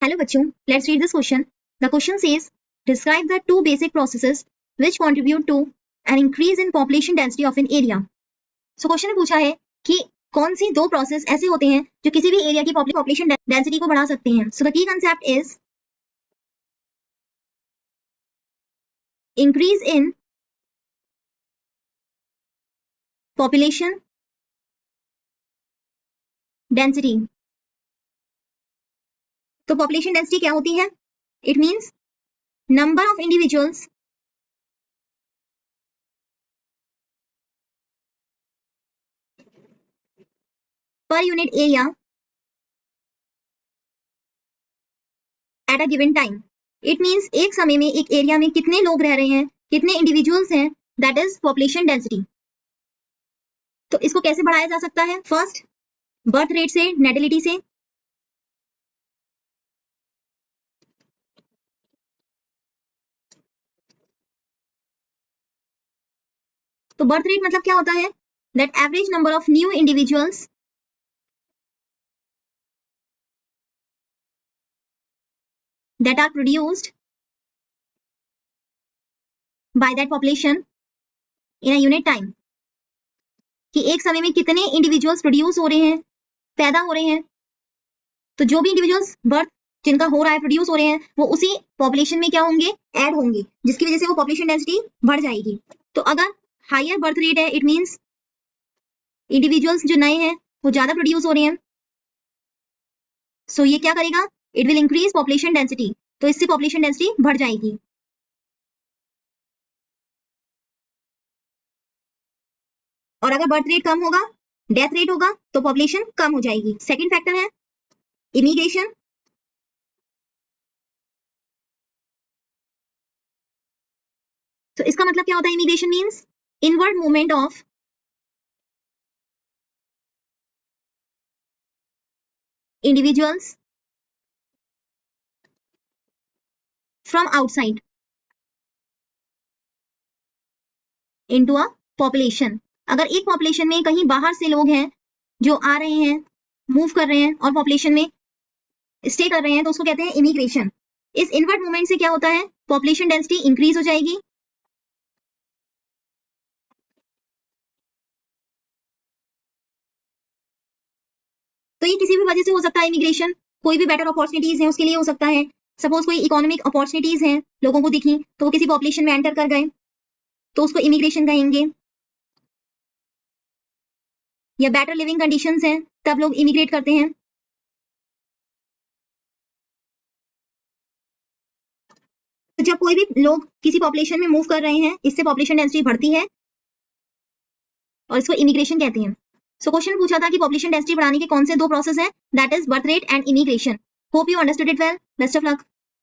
Hello बच्चों, let's read this question. The question says, describe the two basic processes which contribute to an increase in population density of an area. So question ने पूछा है कि कौन सी दो process ऐसे होते हैं जो किसी भी एरिया की पॉपुलेशन डेंसिटी को बढ़ा सकते हैं. So the key concept is increase in population density. तो पॉपुलेशन डेंसिटी क्या होती है? It means number of individuals per unit area at a given time. It means एक समय में एक एरिया में कितने लोग रह रहे हैं, कितने इंडिविजुअल्स हैं, दैट इज पॉपुलेशन डेंसिटी. तो इसको कैसे बढ़ाया जा सकता है? फर्स्ट, बर्थ रेट से, नेटिलिटी से. तो बर्थ रेट मतलब क्या होता है? That average number of new individuals that are produced by that population in a unit time. कि एक समय में कितने इंडिविजुअल्स प्रोड्यूस हो रहे हैं, पैदा हो रहे हैं. तो जो भी इंडिविजुअल्स बर्थ जिनका हो रहा है, प्रोड्यूस हो रहे हैं, वो उसी पॉपुलेशन में क्या होंगे? ऐड होंगे, जिसकी वजह से वो पॉपुलेशन डेंसिटी बढ़ जाएगी. तो अगर हायर बर्थ रेट है, इट मीन्स इंडिविजुअल्स जो नए हैं वो ज्यादा प्रोड्यूस हो रहे हैं. सो ये क्या करेगा? It will increase population density. तो इससे पॉपुलेशन डेंसिटी बढ़ जाएगी. और अगर बर्थ रेट कम होगा, डेथ रेट होगा, तो पॉपुलेशन कम हो जाएगी. सेकंड फैक्टर है इमिग्रेशन. तो इसका मतलब क्या होता है? Immigration means inward movement of individuals from outside into a population. अगर एक पॉपुलेशन में कहीं बाहर से लोग हैं जो आ रहे हैं, मूव कर रहे हैं और पॉपुलेशन में स्टे कर रहे हैं, तो उसको कहते हैं इमिग्रेशन. इस इनवर्ड मूवमेंट से क्या होता है? पॉपुलेशन डेंसिटी इंक्रीज हो जाएगी. तो ये किसी भी वजह से हो सकता है इमिग्रेशन. कोई भी बेटर अपॉर्चुनिटीज है उसके लिए हो सकता है. सपोज कोई इकोनॉमिक अपॉर्चुनिटीज हैं, लोगों को दिखी, तो वो किसी पॉपुलेशन में एंटर कर गए, तो उसको इमिग्रेशन कहेंगे. या बेटर लिविंग कंडीशंस हैं, तब लोग इमिग्रेट करते हैं. तो जब कोई भी लोग किसी पॉपुलेशन में मूव कर रहे हैं, इससे पॉपुलेशन डेंसिटी बढ़ती है और इसको इमिग्रेशन कहते हैं. सो क्वेश्चन पूछा था कि पॉपुलेशन डेंसिटी बढ़ाने के कौन से दो प्रोसेस हैं? That is birth rate and immigration. Hope you understood it well. Best of luck.